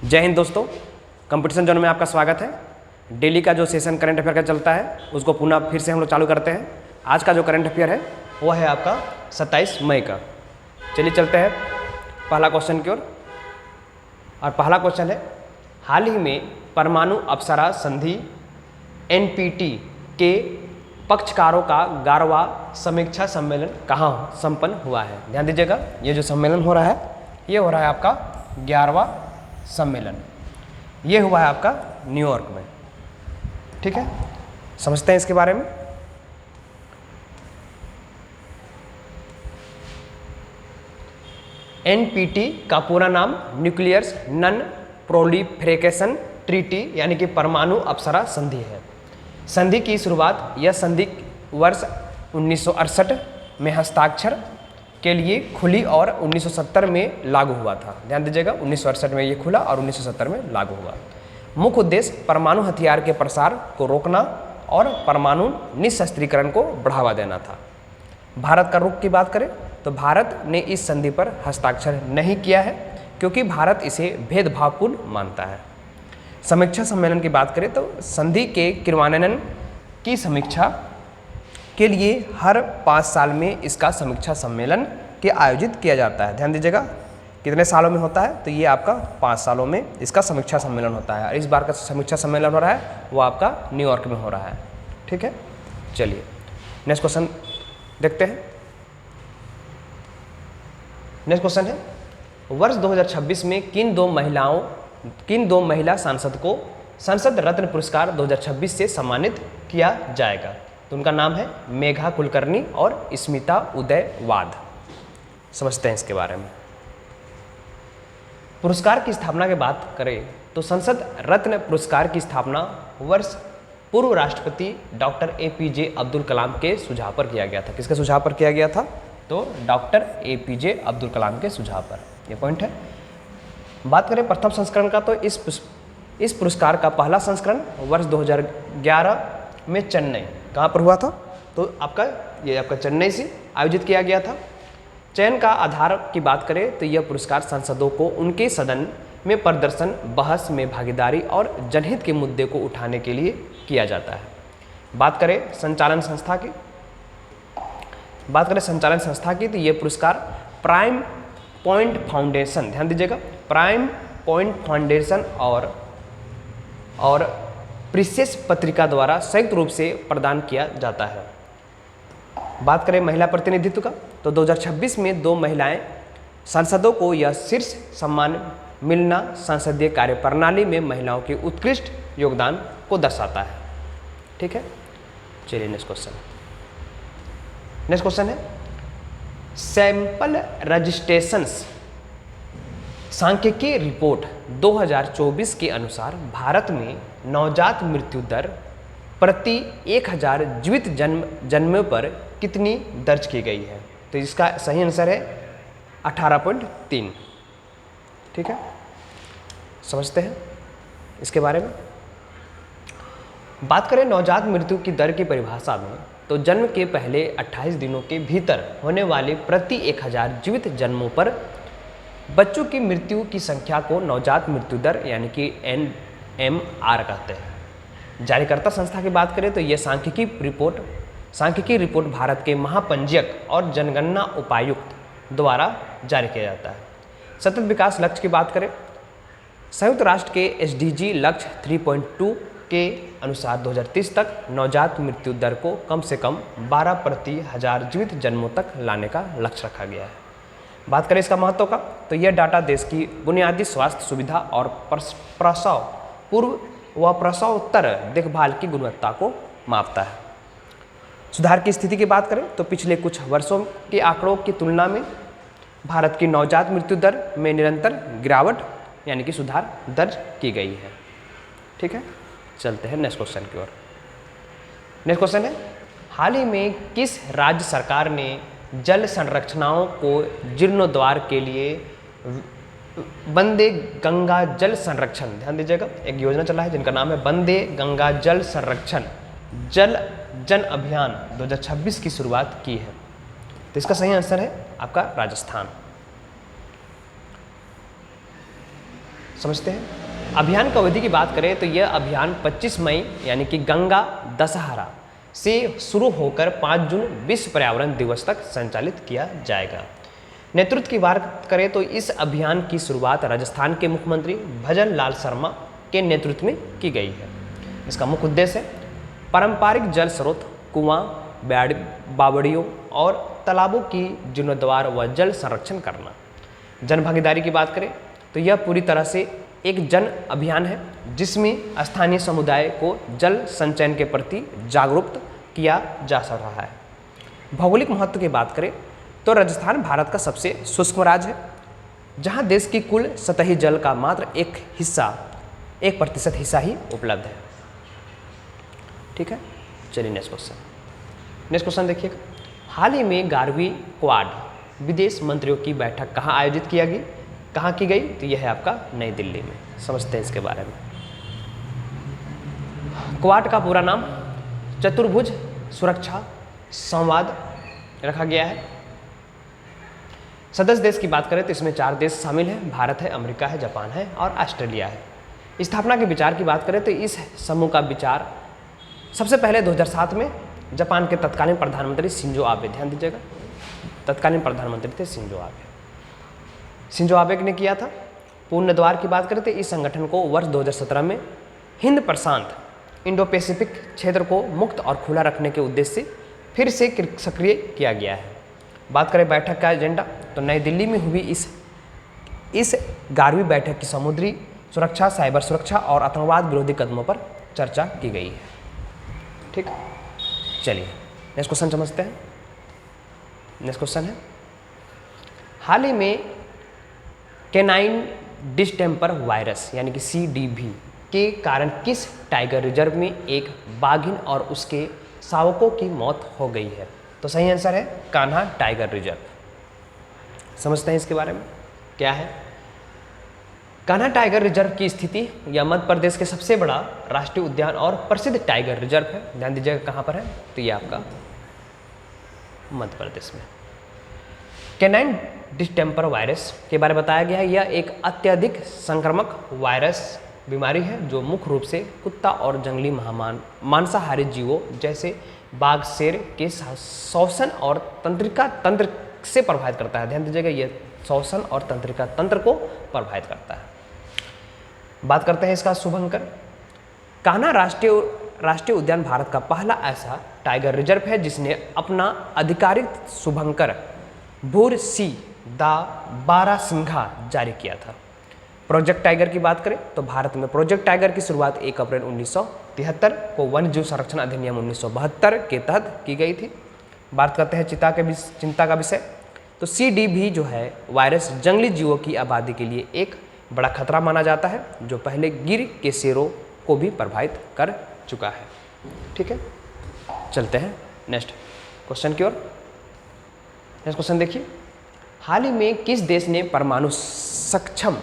जय हिंद दोस्तों, competition zone में आपका स्वागत है। डेली का जो सेशन करंट अफेयर का चलता है उसको पुनः फिर से हम लोग चालू करते हैं। आज का जो करंट अफेयर है वो है आपका 27 मई का। चलिए चलते हैं पहला क्वेश्चन की ओर। और पहला क्वेश्चन है, हाल ही में परमाणु अप्सरा संधि NPT के पक्षकारों का 11वां समीक्षा सम्मेलन कहाँ संपन्न हुआ है। ध्यान दीजिएगा, ये जो सम्मेलन हो रहा है ये हो रहा है आपका 11वां सम्मेलन। ये हुआ है आपका न्यूयॉर्क में। ठीक है, समझते हैं इसके बारे में। NPT का पूरा नाम न्यूक्लियर्स नॉन प्रोलिफरेशन ट्रीटी यानी कि परमाणु अप्सरा संधि है। संधि की शुरुआत यह संधि वर्ष 1968 में हस्ताक्षर के लिए खुली और 1970 में लागू हुआ था। ध्यान दीजिएगा, 1968 में ये खुला और 1970 में लागू हुआ। मुख्य उद्देश्य परमाणु हथियार के प्रसार को रोकना और परमाणु निशस्त्रीकरण को बढ़ावा देना था। भारत का रुख की बात करें तो भारत ने इस संधि पर हस्ताक्षर नहीं किया है क्योंकि भारत इसे भेदभावपूर्ण मानता है। समीक्षा सम्मेलन की बात करें तो संधि के क्रियान्वयन की समीक्षा के लिए हर 5 साल में इसका समीक्षा सम्मेलन के आयोजित किया जाता है। ध्यान दीजिएगा, कितने सालों में होता है तो ये आपका 5 सालों में इसका समीक्षा सम्मेलन होता है। और इस बार का समीक्षा सम्मेलन हो रहा है वो आपका न्यूयॉर्क में हो रहा है। ठीक है, चलिए नेक्स्ट क्वेश्चन देखते हैं। नेक्स्ट क्वेश्चन है, वर्ष 2026 में किन दो महिला सांसद को संसद रत्न पुरस्कार 2026 से सम्मानित किया जाएगा। तो उनका नाम है मेघा कुलकर्णी और स्मिता उदयवाद। समझते हैं इसके बारे में। पुरस्कार की स्थापना की बात करें तो संसद रत्न पुरस्कार की स्थापना वर्ष पूर्व राष्ट्रपति डॉक्टर APJ अब्दुल कलाम के सुझाव पर किया गया था। किसके सुझाव पर किया गया था तो डॉक्टर APJ अब्दुल कलाम के सुझाव पर। यह पॉइंट है। बात करें प्रथम संस्करण का तो इस पुरस्कार का पहला संस्करण वर्ष 2011 में चेन्नई, कहाँ पर हुआ था तो आपका चेन्नई से आयोजित किया गया था। चयन का आधार की बात करें तो यह पुरस्कार सांसदों को उनके सदन में प्रदर्शन, बहस में भागीदारी और जनहित के मुद्दे को उठाने के लिए किया जाता है। बात करें संचालन संस्था की तो यह पुरस्कार प्राइम पॉइंट फाउंडेशन, ध्यान दीजिएगा, प्राइम पॉइंट फाउंडेशन और प्रिसेस पत्रिका द्वारा संयुक्त रूप से प्रदान किया जाता है। बात करें महिला प्रतिनिधित्व का तो 2026 में 2 महिलाएं सांसदों को यह शीर्ष सम्मान मिलना संसदीय कार्य प्रणाली में महिलाओं के उत्कृष्ट योगदान को दर्शाता है। ठीक है, चलिए नेक्स्ट क्वेश्चन है, सैंपल रजिस्ट्रेशंस सांख्यिकी रिपोर्ट 2024 के अनुसार भारत में नवजात मृत्यु दर प्रति 1000 जीवित जन्मों पर कितनी दर्ज की गई है। तो इसका सही आंसर है 18.3। ठीक है, समझते हैं इसके बारे में। बात करें नवजात मृत्यु की दर की परिभाषा में तो जन्म के पहले 28 दिनों के भीतर होने वाले प्रति 1000 जीवित जन्मों पर बच्चों की मृत्यु की संख्या को नवजात मृत्यु दर यानी कि NMR कहते हैं। जारीकर्ता संस्था की बात करें तो यह सांख्यिकी रिपोर्ट भारत के महापंजीयक और जनगणना उपायुक्त द्वारा जारी किया जाता है। सतत विकास लक्ष्य की बात करें, संयुक्त राष्ट्र के SDG लक्ष्य 3.2 के अनुसार 2030 तक नवजात मृत्यु दर को कम से कम 12 प्रति 1000 जीवित जन्मों तक लाने का लक्ष्य रखा गया है। बात करें इसका महत्व का तो यह डाटा देश की बुनियादी स्वास्थ्य सुविधा और प्रसव पूर्व व प्रसवोत्तर देखभाल की गुणवत्ता को मापता है। सुधार की स्थिति की बात करें तो पिछले कुछ वर्षों के आंकड़ों की तुलना में भारत की नवजात मृत्यु दर में निरंतर गिरावट यानी कि सुधार दर्ज की गई है। ठीक है, चलते हैं नेक्स्ट क्वेश्चन की ओर। नेक्स्ट क्वेश्चन है, हाल ही में किस राज्य सरकार ने जल संरचनाओं को जीर्णोद्धार के लिए वंदे गंगा जल संरक्षण, ध्यान दीजिएगा, एक योजना चला है जिनका नाम है वंदे गंगा जल संरक्षण जन अभियान 2026 की शुरुआत की है। तो इसका सही आंसर है आपका राजस्थान। समझते हैं। अभियान की अवधि की बात करें तो यह अभियान 25 मई यानी कि गंगा दशहरा से शुरू होकर 5 जून विश्व पर्यावरण दिवस तक संचालित किया जाएगा। नेतृत्व की बात करें तो इस अभियान की शुरुआत राजस्थान के मुख्यमंत्री भजन लाल शर्मा के नेतृत्व में की गई है। इसका मुख्य उद्देश्य है पारंपरिक जल स्रोत, कुआं, बावड़ियों और तालाबों की जीर्णोद्धार व जल संरक्षण करना। जन भागीदारी की बात करें तो यह पूरी तरह से एक जन अभियान है जिसमें स्थानीय समुदाय को जल संचयन के प्रति जागरूक किया जा रहा है। भौगोलिक महत्व की बात करें तो राजस्थान भारत का सबसे शुष्क राज्य है, जहां देश की कुल सतही जल का मात्र 1% हिस्सा ही उपलब्ध है। ठीक है, चलिए नेक्स्ट क्वेश्चन देखिएगा। हाल ही में 11वीं क्वाड विदेश मंत्रियों की बैठक कहाँ आयोजित किया गई, कहाँ की गई? तो यह है आपका नई दिल्ली में। समझते हैं इसके बारे में। क्वाड का पूरा नाम चतुर्भुज सुरक्षा संवाद रखा गया है। सदस्य देश की बात करें तो इसमें 4 देश शामिल हैं, भारत है, अमेरिका है, जापान है और ऑस्ट्रेलिया है। स्थापना के विचार की बात करें तो इस समूह का विचार सबसे पहले 2007 में जापान के तत्कालीन प्रधानमंत्री शिंजो आबे, ध्यान दीजिएगा, तत्कालीन प्रधानमंत्री थे शिंजो आबे ने किया था। पूर्ण द्वार की बात करें तो इस संगठन को वर्ष 2017 में हिंद प्रशांत इंडो पैसिफिक क्षेत्र को मुक्त और खुला रखने के उद्देश्य से फिर से सक्रिय किया गया है। बात करें बैठक का एजेंडा तो नई दिल्ली में हुई इस 11वीं बैठक की समुद्री सुरक्षा, साइबर सुरक्षा और आतंकवाद विरोधी कदमों पर चर्चा की गई है। ठीक, चलिए नेक्स्ट क्वेश्चन समझते हैं। नेक्स्ट क्वेश्चन है, हाल ही में कैनाइन डिस्टेम्पर वायरस यानी कि CDV के कारण किस टाइगर रिजर्व में एक बाघिन और उसके शावकों की मौत हो गई है? तो सही आंसर है कान्हा टाइगर रिजर्व। समझते हैं इसके बारे में क्या है। कान्हा टाइगर रिजर्व की स्थिति यह मध्य प्रदेश के सबसे बड़ा राष्ट्रीय उद्यान और प्रसिद्ध टाइगर रिजर्व है। ध्यान दीजिएगा कहाँ पर है, तो ये आपका मध्य प्रदेश में। कैनाइन डिस्टेम्पर वायरस के बारे में बताया गया है। यह एक अत्यधिक संक्रामक वायरस बीमारी है जो मुख्य रूप से कुत्ता और जंगली मांसाहारी जीवों जैसे बाघ, शेर के श्वसन और तंत्रिका तंत्र से प्रभावित करता है। ध्यान दीजिएगा, यह श्वसन और तंत्रिका तंत्र को प्रभावित करता है। बात करते हैं इसका शुभंकर। कान्हा राष्ट्रीय उद्यान भारत का पहला ऐसा टाइगर रिजर्व है जिसने अपना आधिकारिक शुभंकर भूरसी दा बारासिंघा जारी किया था। प्रोजेक्ट टाइगर की बात करें तो भारत में प्रोजेक्ट टाइगर की शुरुआत 1 अप्रैल 1973 को वन्य जीव संरक्षण अधिनियम 1972 के तहत की गई थी। बात करते हैं चिंता का विषय तो CDV जो है वायरस जंगली जीवों की आबादी के लिए एक बड़ा खतरा माना जाता है, जो पहले गिर के शेरों को भी प्रभावित कर चुका है। ठीक है, चलते हैं नेक्स्ट क्वेश्चन की ओर। नेक्स्ट क्वेश्चन देखिए, हाल ही में किस देश ने परमाणु सक्षम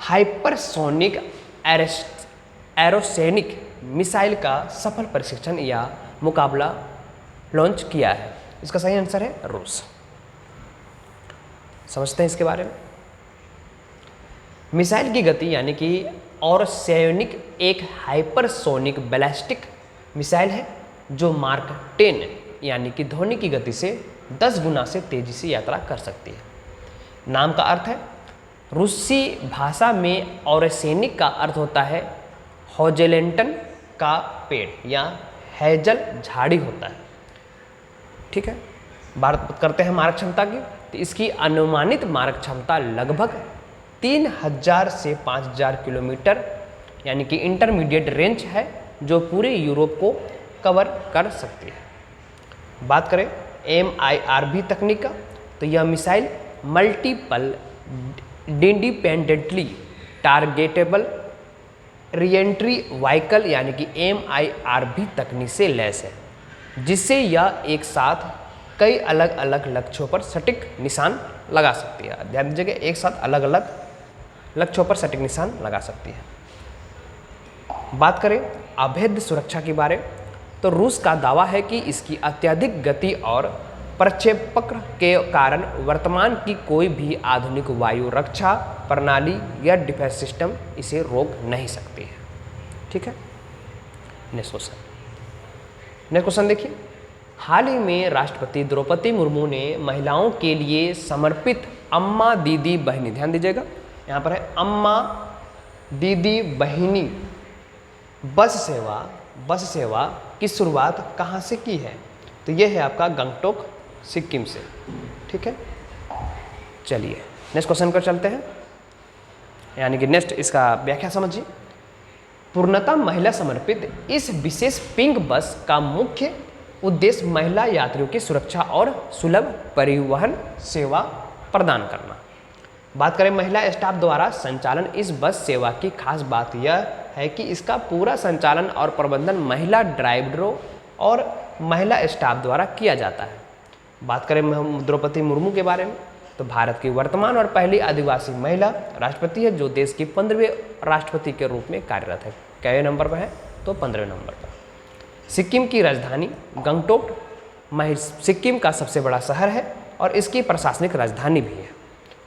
हाइपरसोनिक एरोसोनिक मिसाइल का सफल परीक्षण या मुकाबला लॉन्च किया है? इसका सही आंसर है रूस। समझते हैं इसके बारे में। मिसाइल की गति यानी कि एरोसोनिक एक हाइपरसोनिक बैलिस्टिक मिसाइल है जो मार्क 10 यानी कि ध्वनि की गति से 10 गुना से तेजी से यात्रा कर सकती है। नाम का अर्थ है, रूसी भाषा में एरोसोनिक का अर्थ होता है होजेलेंटन का पेड़ या हेजल झाड़ी होता है। ठीक है, बात करते हैं मारक क्षमता की तो इसकी अनुमानित मारक क्षमता लगभग 3000 से 5000 किलोमीटर यानी कि इंटरमीडिएट रेंज है जो पूरे यूरोप को कवर कर सकती है। बात करें MIRV तकनीक का तो यह missile multiple independently targetable re-entry vehicle यानी कि MIRV तकनीक से लैस है, जिससे यह एक साथ कई अलग अलग लक्ष्यों पर सटीक निशान लगा सकती है। ध्यान दीजिएगा, एक साथ अलग अलग लक्ष्यों पर सटीक निशान लगा सकती है। बात करें अभेद्य सुरक्षा के बारे तो रूस का दावा है कि इसकी अत्यधिक गति और प्रक्षेपक के कारण वर्तमान की कोई भी आधुनिक वायु रक्षा प्रणाली या डिफेंस सिस्टम इसे रोक नहीं सकती है। ठीक है, नेक्स्ट क्वेश्चन देखिए। हाल ही में राष्ट्रपति द्रौपदी मुर्मू ने महिलाओं के लिए समर्पित अम्मा दीदी बहिनी, ध्यान दीजिएगा यहाँ पर है अम्मा दीदी बहिनी बस सेवा की शुरुआत कहाँ से की है? तो ये है आपका गंगटोक सिक्किम से। ठीक है, चलिए नेक्स्ट क्वेश्चन पर चलते हैं, यानी कि नेक्स्ट इसका व्याख्या समझिए। पूर्णतः महिला समर्पित इस विशेष पिंक बस का मुख्य उद्देश्य महिला यात्रियों की सुरक्षा और सुलभ परिवहन सेवा प्रदान करना। बात करें महिला स्टाफ द्वारा संचालन इस बस सेवा की खास बात यह है कि इसका पूरा संचालन और प्रबंधन महिला ड्राइवरों और महिला स्टाफ द्वारा किया जाता है। बात करें द्रौपदी मुर्मू के बारे में, तो भारत की वर्तमान और पहली आदिवासी महिला राष्ट्रपति है जो देश की 15वें राष्ट्रपति के रूप में कार्यरत है। कई नंबर पर है? तो 15वें नंबर पर। सिक्किम की राजधानी गंगटोक सिक्किम का सबसे बड़ा शहर है और इसकी प्रशासनिक राजधानी भी है।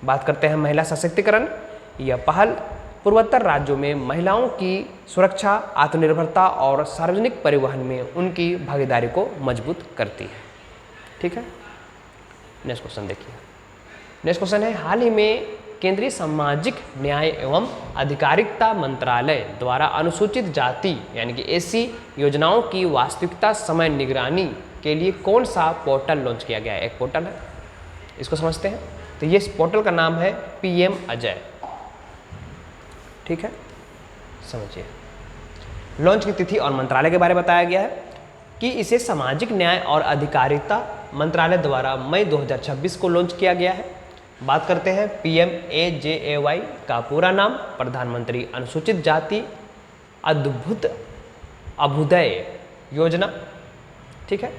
बात करते हैं महिला सशक्तिकरण। यह पहल पूर्वोत्तर राज्यों में महिलाओं की सुरक्षा, आत्मनिर्भरता और सार्वजनिक परिवहन में उनकी भागीदारी को मजबूत करती है। ठीक है, नेक्स्ट क्वेश्चन देखिए। नेक्स्ट क्वेश्चन है, हाल ही में केंद्रीय सामाजिक न्याय एवं अधिकारिता मंत्रालय द्वारा अनुसूचित जाति यानी कि एससी योजनाओं की वास्तविकता समय निगरानी के लिए कौन सा पोर्टल लॉन्च किया गया है? एक पोर्टल है, इसको समझते हैं। तो ये पोर्टल का नाम है पीएम अजय। ठीक है, समझिए। लॉन्च की तिथि और मंत्रालय के बारे में बताया गया है कि इसे सामाजिक न्याय और अधिकारिता मंत्रालय द्वारा मई 2026 को लॉन्च किया गया है। बात करते हैं PMAJAY का पूरा नाम प्रधानमंत्री अनुसूचित जाति अभ्युदय योजना। ठीक है,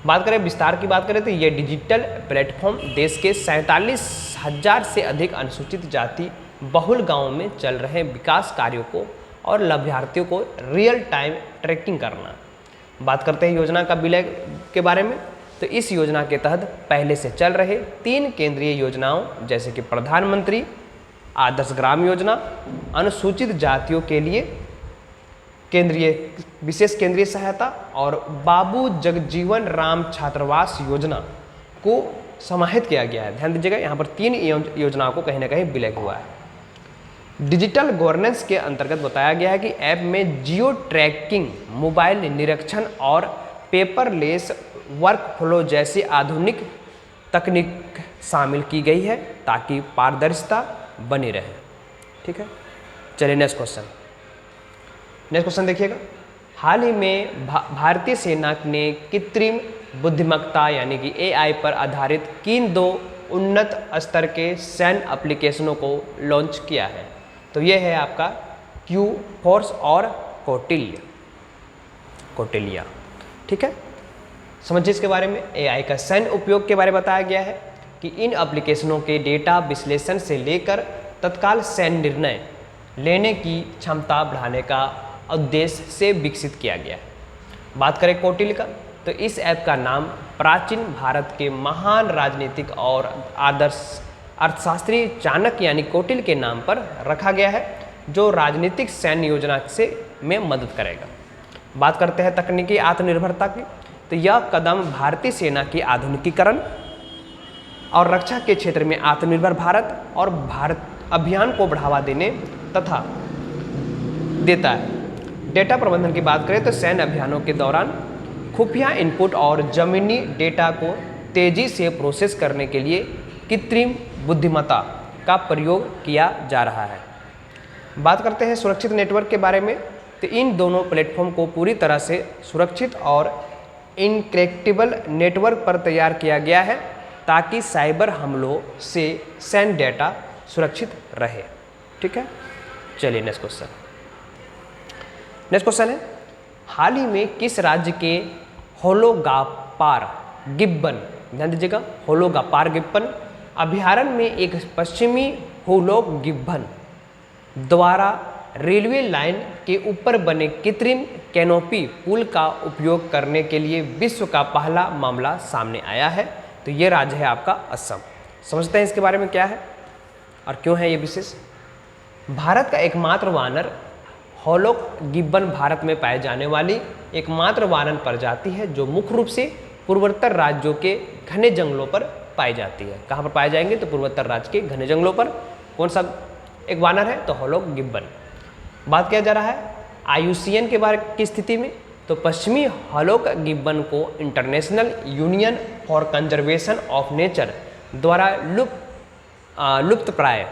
बात करें विस्तार की बात करें तो ये डिजिटल प्लेटफॉर्म देश के 47,000 से अधिक अनुसूचित जाति बहुल गांवों में चल रहे विकास कार्यों को और लाभार्थियों को रियल टाइम ट्रैकिंग करना। बात करते हैं योजना का विलय के बारे में, तो इस योजना के तहत पहले से चल रहे 3 केंद्रीय योजनाओं जैसे कि प्रधानमंत्री आदर्श ग्राम योजना, अनुसूचित जातियों के लिए विशेष केंद्रीय सहायता और बाबू जगजीवन राम छात्रावास योजना को समाहित किया गया है। ध्यान दीजिएगा, यहाँ पर 3 योजनाओं को कहीं ना कहीं विलय हुआ है। डिजिटल गवर्नेंस के अंतर्गत बताया गया है कि ऐप में जियो ट्रैकिंग, मोबाइल निरीक्षण और पेपरलेस वर्कफ्लो जैसी आधुनिक तकनीक शामिल की गई है ताकि पारदर्शिता बनी रहे। ठीक है, चलिए नेक्स्ट क्वेश्चन देखिएगा। हाल ही में भारतीय सेना ने कृत्रिम बुद्धिमत्ता यानी कि AI पर आधारित किन 2 उन्नत स्तर के सैन्य एप्लीकेशनों को लॉन्च किया है? तो ये है आपका क्यू फोर्स और कौटिल्य। ठीक है, समझिए इसके बारे में। AI का सैन्य उपयोग के बारे में बताया गया है कि इन एप्लीकेशनों के डेटा विश्लेषण से लेकर तत्काल सैन्य निर्णय लेने की क्षमता बढ़ाने का उद्देश्य से विकसित किया गया है। बात करें कौटिल्य का, तो इस ऐप का नाम प्राचीन भारत के महान राजनीतिक और आदर्श अर्थशास्त्री चाणक्य यानी कौटिल्य के नाम पर रखा गया है, जो राजनीतिक सैन्य योजना में मदद करेगा। बात करते हैं तकनीकी आत्मनिर्भरता की, तो यह कदम भारतीय सेना की आधुनिकीकरण और रक्षा के क्षेत्र में आत्मनिर्भर भारत और भारत अभियान को बढ़ावा देने तथा देता है। डेटा प्रबंधन की बात करें तो सैन्य अभियानों के दौरान खुफिया इनपुट और जमीनी डेटा को तेजी से प्रोसेस करने के लिए कृत्रिम बुद्धिमत्ता का प्रयोग किया जा रहा है। बात करते हैं सुरक्षित नेटवर्क के बारे में, तो इन दोनों प्लेटफॉर्म को पूरी तरह से सुरक्षित और इनक्रिप्टेबल नेटवर्क पर तैयार किया गया है ताकि साइबर हमलों से सैन्य डेटा सुरक्षित रहे। ठीक है, चलिए नेक्स्ट क्वेश्चन है, हाल ही में किस राज्य के होलोगापार गिब्बन, ध्यान दीजिएगा, होलोगापार गिब्बन अभयारण्य में एक पश्चिमी होलोग गिब्बन द्वारा रेलवे लाइन के ऊपर बने कृत्रिम कैनोपी पुल का उपयोग करने के लिए विश्व का पहला मामला सामने आया है। तो ये राज्य है आपका असम। समझते हैं इसके बारे में क्या है और क्यों है ये विशेष। भारत का एकमात्र वानर हॉलोक गिब्बन भारत में पाए जाने वाली एकमात्र वानर प्रजाति है जो मुख्य रूप से पूर्वोत्तर राज्यों के घने जंगलों पर पाई जाती है। कहाँ पर पाए जाएंगे? तो पूर्वोत्तर राज्य के घने जंगलों पर। कौन सा एक वानर है? तो हॉलोक गिब्बन। बात किया जा रहा है IUCN के बारे की स्थिति में, तो पश्चिमी हॉलोक गिब्बन को international union for conservation of nature द्वारा लुप्तप्राय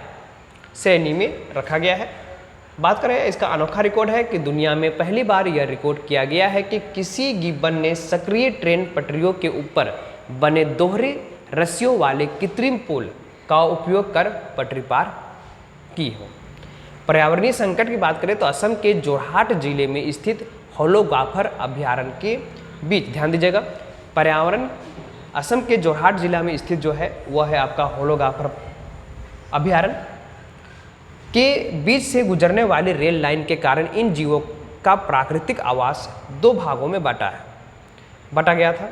श्रेणी में रखा गया है। बात करें इसका अनोखा रिकॉर्ड है कि दुनिया में पहली बार यह रिकॉर्ड किया गया है कि किसी गिब्बन ने सक्रिय ट्रेन पटरियों के ऊपर बने दोहरे रस्सियों वाले कृत्रिम पुल का उपयोग कर पटरी पार की हो। पर्यावरणीय संकट की बात करें तो असम के जोरहाट जिले में स्थित होलोगाफर अभयारण्य के बीच, ध्यान दीजिएगा, पर्यावरण असम के जोरहाट जिला में स्थित जो है वह है आपका होलोगाफर अभयारण्य के बीच से गुजरने वाली रेल लाइन के कारण इन जीवों का प्राकृतिक आवास 2 भागों में बटा गया था।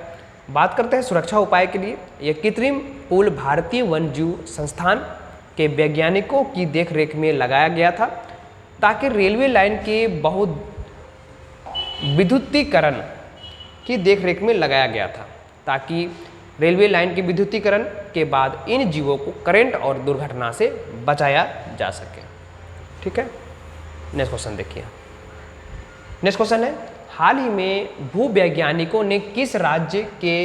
बात करते हैं सुरक्षा उपाय के लिए। यह कृत्रिम पुल भारतीय वन्यजीव संस्थान के वैज्ञानिकों की देखरेख में लगाया गया था ताकि रेलवे लाइन के बहुत विद्युतीकरण की देखरेख में लगाया गया था ताकि रेलवे लाइन के विद्युतीकरण के बाद इन जीवों को करंट और दुर्घटना से बचाया जा सके। ठीक है, नेक्स्ट क्वेश्चन देखिए। नेक्स्ट क्वेश्चन है, हाल ही में भूवैज्ञानिकों ने किस राज्य के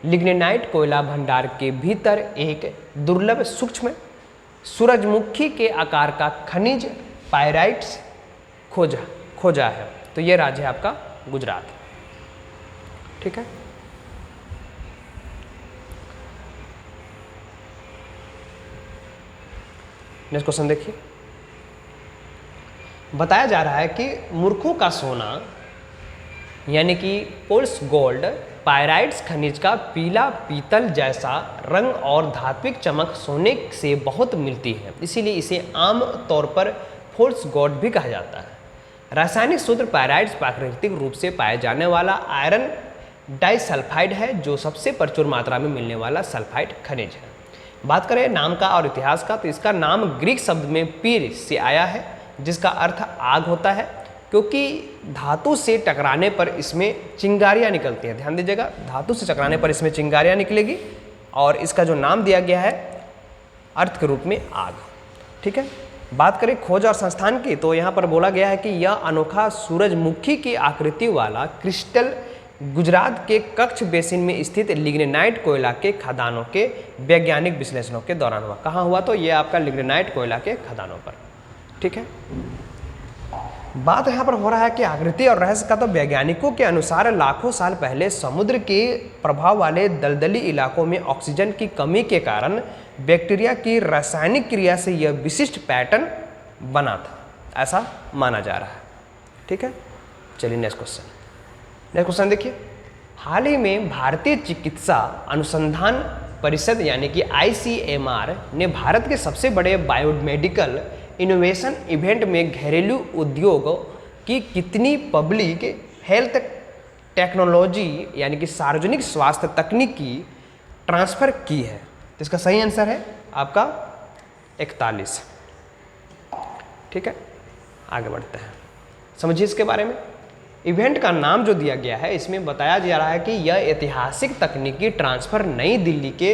लिग्नेनाइट कोयला भंडार के भीतर एक दुर्लभ सूक्ष्म सूरजमुखी के आकार का खनिज पायराइट्स खोजा है? तो यह राज्य है आपका गुजरात। ठीक है, नेक्स्ट क्वेश्चन देखिए। बताया जा रहा है कि मूर्खों का सोना यानी कि पोल्स गोल्ड पायराइट्स खनिज का पीला पीतल जैसा रंग और धात्विक चमक सोने से बहुत मिलती है, इसीलिए इसे आम तौर पर फोल्स गोल्ड भी कहा जाता है। रासायनिक सूत्र पायराइट्स प्राकृतिक रूप से पाए जाने वाला आयरन डाइसल्फाइड है जो सबसे प्रचुर मात्रा में मिलने वाला सल्फाइड खनिज है। बात करें नाम का और इतिहास का, तो इसका नाम ग्रीक शब्द में पीर से आया है जिसका अर्थ आग होता है, क्योंकि धातु से टकराने पर इसमें चिंगारियाँ निकलती हैं। ध्यान दीजिएगा, धातु से टकराने पर इसमें चिंगारियाँ निकलेगी और इसका जो नाम दिया गया है अर्थ के रूप में आग। ठीक है, बात करें खोज और संस्थान की, तो यहाँ पर बोला गया है कि यह अनोखा सूरजमुखी की आकृति वाला क्रिस्टल गुजरात के कच्छ बेसिन में स्थित लिग्नेनाइट कोयला के खदानों के वैज्ञानिक विश्लेषणों के दौरान हुआ। कहाँ हुआ? तो ये आपका लिग्नेनाइट कोयला के खदानों पर। ठीक है, बात यहाँ पर हो रहा है कि आकृति और रहस्य का, तो वैज्ञानिकों के अनुसार लाखों साल पहले समुद्र के प्रभाव वाले दलदली इलाकों में ऑक्सीजन की कमी के कारण बैक्टीरिया की रासायनिक क्रिया से यह विशिष्ट पैटर्न बना था, ऐसा माना जा रहा है। ठीक है, चलिए नेक्स्ट क्वेश्चन देखिए। हाल ही में भारतीय चिकित्सा अनुसंधान परिषद यानी कि ICMR ने भारत के सबसे बड़े बायोमेडिकल इनोवेशन इवेंट में घरेलू उद्योगों की कितनी पब्लिक हेल्थ टेक्नोलॉजी यानी कि सार्वजनिक स्वास्थ्य तकनीकी ट्रांसफर की है? तो इसका सही आंसर है आपका 41। ठीक है, आगे बढ़ते हैं, समझिए इसके बारे में। इवेंट का नाम जो दिया गया है इसमें बताया जा रहा है कि यह ऐतिहासिक तकनीकी ट्रांसफर नई दिल्ली के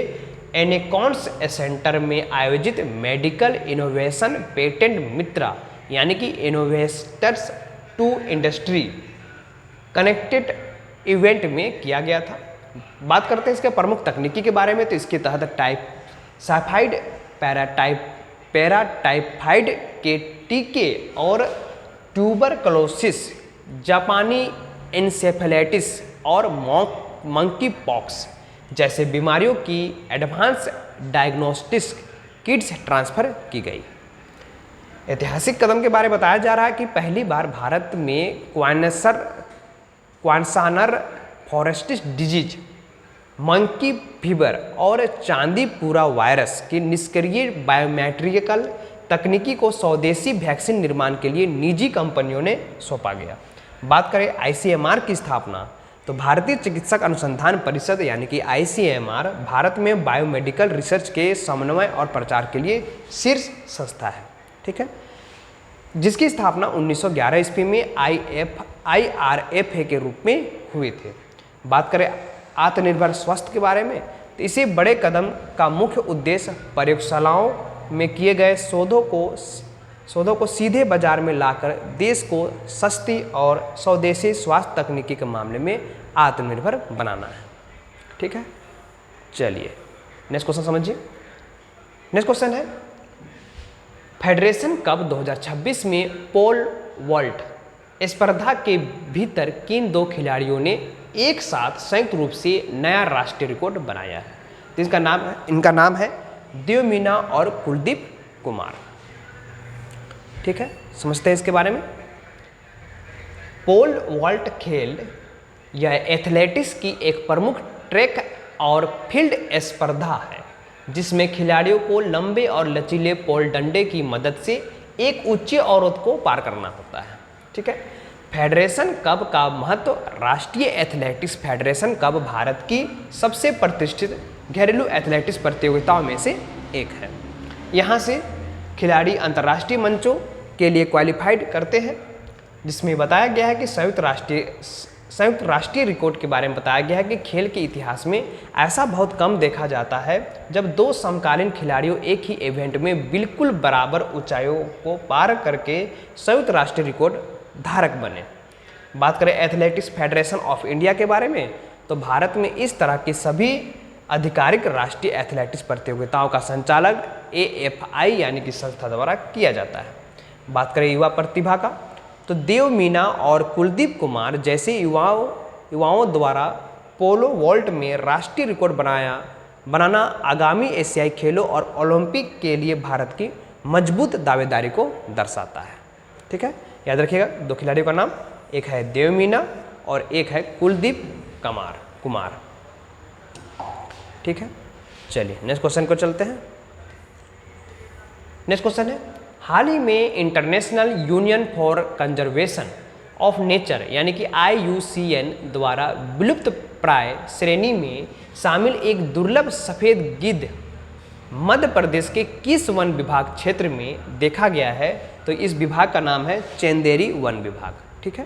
एनेकॉन्स सेंटर में आयोजित मेडिकल इनोवेशन पेटेंट मित्रा यानी कि innovators to industry connected event में किया गया था। बात करते हैं इसके प्रमुख तकनीकी के बारे में, तो इसके तहत टाइफाइड पैराटाइफाइड के टीके और ट्यूबरकुलोसिस, जापानी एन्सेफेलाइटिस और मंकी पॉक्स जैसे बीमारियों की एडवांस डायग्नोस्टिक्स किट्स ट्रांसफर की गई। ऐतिहासिक कदम के बारे में बताया जा रहा है कि पहली बार भारत में क्वानसानर फॉरेस्टिस डिजीज, मंकी फीवर और चांदीपुरा वायरस की निष्क्रिय बायोमेट्रिकल तकनीकी को स्वदेशी वैक्सीन निर्माण के लिए निजी कंपनियों ने सौंपा गया। बात करें आईसीएमआर की स्थापना, तो भारतीय चिकित्सक अनुसंधान परिषद यानी कि आईसीएमआर भारत में बायोमेडिकल रिसर्च के समन्वय और प्रचार के लिए शीर्ष संस्था है, ठीक है, जिसकी स्थापना 1911 ईस्वी में IRFA के रूप में हुए थे। बात करें आत्मनिर्भर स्वास्थ्य के बारे में, तो इसी बड़े कदम का मुख्य उद्देश्य प्रयोगशालाओं में किए गए शोधों को सीधे बाजार में लाकर देश को सस्ती और स्वदेशी स्वास्थ्य तकनीकी के मामले में आत्मनिर्भर बनाना है, ठीक है। चलिए नेक्स्ट क्वेश्चन समझिए। नेक्स्ट क्वेश्चन है, फेडरेशन कप 2026 में पोल वॉल्ट स्पर्धा के भीतर किन दो खिलाड़ियों ने एक साथ संयुक्त रूप से नया राष्ट्रीय रिकॉर्ड बनाया है? तो इनका नाम है देव मीना और कुलदीप कुमार, ठीक है। समझते हैं इसके बारे में। पोल वॉल्ट खेल यह एथलेटिक्स की एक प्रमुख ट्रैक और फील्ड स्पर्धा है जिसमें खिलाड़ियों को लंबे और लचीले पोल डंडे की मदद से एक ऊंची औरत को पार करना होता है, ठीक है। फेडरेशन कप का महत्व, राष्ट्रीय एथलेटिक्स फेडरेशन कप भारत की सबसे प्रतिष्ठित घरेलू एथलेटिक्स प्रतियोगिताओं में से एक है। यहाँ से खिलाड़ी अंतर्राष्ट्रीय मंचों के लिए क्वालिफाइड करते हैं, जिसमें बताया गया है कि संयुक्त राष्ट्रीय रिकॉर्ड के बारे में बताया गया है कि खेल के इतिहास में ऐसा बहुत कम देखा जाता है जब दो समकालीन खिलाड़ियों एक ही इवेंट में बिल्कुल बराबर ऊंचाइयों को पार करके संयुक्त राष्ट्रीय रिकॉर्ड धारक बने। बात करें एथलेटिक्स फेडरेशन ऑफ इंडिया के बारे में, तो भारत में इस तरह की सभी आधिकारिक राष्ट्रीय एथलेटिक्स प्रतियोगिताओं का संचालन AFI यानी कि संस्था द्वारा किया जाता है। बात करें युवा प्रतिभा का, तो देव मीना और कुलदीप कुमार जैसे युवाओं द्वारा पोलो वॉल्ट में राष्ट्रीय रिकॉर्ड बनाना आगामी एशियाई खेलों और ओलंपिक के लिए भारत की मजबूत दावेदारी को दर्शाता है, ठीक है। याद रखिएगा दो खिलाड़ियों का नाम, एक है देव मीना और एक है कुलदीप कुमार, ठीक है। चलिए नेक्स्ट क्वेश्चन को चलते हैं। नेक्स्ट क्वेश्चन है, हाल ही में international union for conservation of nature यानी कि IUCN द्वारा विलुप्त प्राय श्रेणी में शामिल एक दुर्लभ सफ़ेद गिद्ध मध्य प्रदेश के किस वन विभाग क्षेत्र में देखा गया है? तो इस विभाग का नाम है चंदेरी वन विभाग, ठीक है।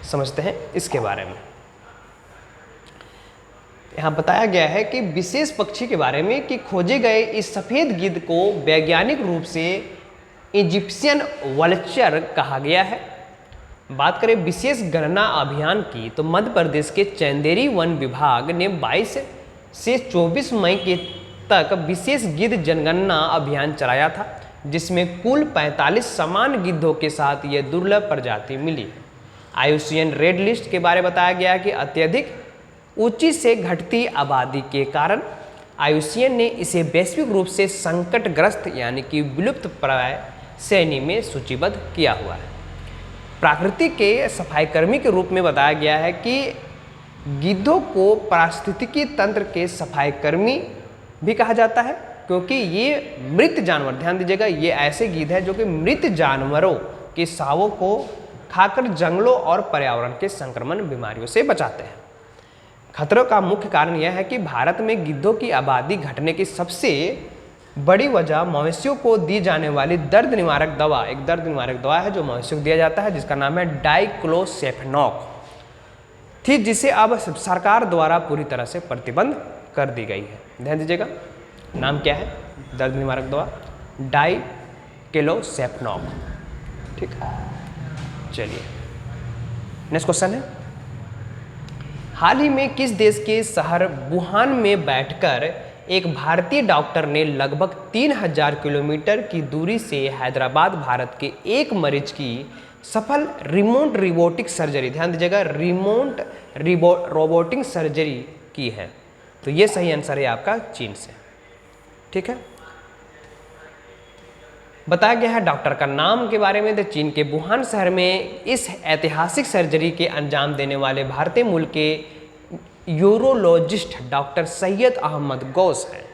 समझते हैं इसके बारे में। यहाँ बताया गया है कि विशेष पक्षी के बारे में कि खोजे गए इस सफ़ेद गिद्ध को वैज्ञानिक रूप से इजिप्शियन वल्चर कहा गया है। बात करें विशेष गणना अभियान की, तो मध्य प्रदेश के चंदेरी वन विभाग ने 22 से 24 मई के तक विशेष गिद्ध जनगणना अभियान चलाया था, जिसमें कुल 45 समान गिद्धों के साथ यह दुर्लभ प्रजाति मिली। IUCN रेड लिस्ट के बारे में बताया गया कि अत्यधिक ऊंची से घटती आबादी के कारण IUCN ने इसे वैश्विक रूप से संकटग्रस्त यानी कि विलुप्त प्राय श्रेणी में सूचीबद्ध किया हुआ है। प्रकृति के सफाईकर्मी के रूप में बताया गया है कि गिद्धों को पारिस्थितिकी तंत्र के सफाईकर्मी भी कहा जाता है, क्योंकि ये मृत जानवर, ध्यान दीजिएगा, ये ऐसे गिद्ध है जो कि मृत जानवरों के शवों को खाकर जंगलों और पर्यावरण के संक्रमण बीमारियों से बचाते हैं। खतरों का मुख्य कारण यह है कि भारत में गिद्धों की आबादी घटने की सबसे बड़ी वजह मवेशियों को दी जाने वाली दर्द निवारक दवा, एक दर्द निवारक दवा है जो मवेशियों को दिया जाता है जिसका नाम है डाइक्लोसेफेनॉक थी, जिसे अब सरकार द्वारा पूरी तरह से प्रतिबंध कर दी गई है। ध्यान दीजिएगा, नाम क्या है? दर्द निवारक दवा डाइक्लोसेफेनॉक, ठीक है। चलिए नेक्स्ट क्वेश्चन है, हाल ही में किस देश के शहर वुहान में बैठकर एक भारतीय डॉक्टर ने लगभग 3000 किलोमीटर की दूरी से हैदराबाद भारत के एक मरीज की सफल रिमोट रोबोटिक सर्जरी, ध्यान दीजिएगा, रिमोट रोबोटिक सर्जरी की है? तो ये सही आंसर है आपका चीन से, ठीक है। बताया गया है डॉक्टर का नाम के बारे में, तो चीन के वुहान शहर में इस ऐतिहासिक सर्जरी के अंजाम देने वाले भारतीय मूल के यूरोलॉजिस्ट डॉक्टर सैयद अहमद गौस हैं।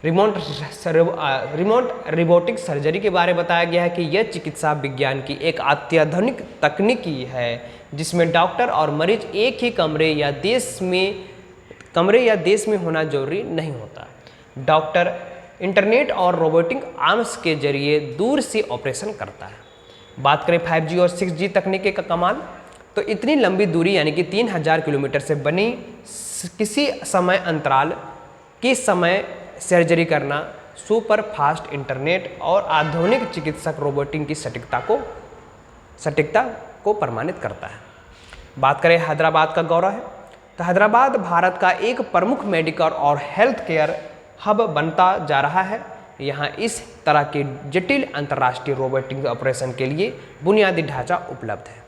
रिमोट रिबोटिक सर्जरी के बारे में बताया गया है कि यह चिकित्सा विज्ञान की एक अत्याधुनिक तकनीकी है जिसमें डॉक्टर और मरीज एक ही कमरे या देश में होना जरूरी नहीं होता। डॉक्टर इंटरनेट और रोबोटिक आर्म्स के जरिए दूर से ऑपरेशन करता है। बात करें 5G और 6G तकनीक का कमाल, तो इतनी लंबी दूरी यानी कि 3000 किलोमीटर से बनी किसी समय अंतराल के समय सर्जरी करना सुपर फास्ट इंटरनेट और आधुनिक चिकित्सक रोबोटिक की सटीकता को प्रमाणित करता है। बात करें हैदराबाद का गौरव है, तो हैदराबाद भारत का एक प्रमुख मेडिकल और हेल्थ केयर हब बनता जा रहा है। यहाँ इस तरह के जटिल अंतर्राष्ट्रीय रोबोटिक ऑपरेशन के लिए बुनियादी ढांचा उपलब्ध है।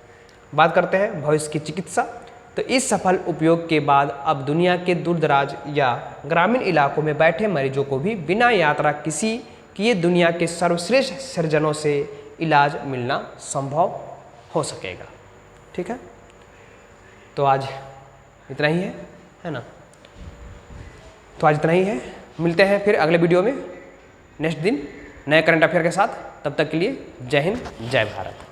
बात करते हैं भविष्य की चिकित्सा, तो इस सफल उपयोग के बाद अब दुनिया के दूरदराज या ग्रामीण इलाकों में बैठे मरीजों को भी बिना यात्रा किए दुनिया के सर्वश्रेष्ठ सर्जनों से इलाज मिलना संभव हो सकेगा। ठीक है, तो आज इतना ही है ना। तो आज इतना ही है, मिलते हैं फिर अगले वीडियो में नेक्स्ट दिन नए करंट अफेयर के साथ। तब तक के लिए जय हिंद, जय भारत।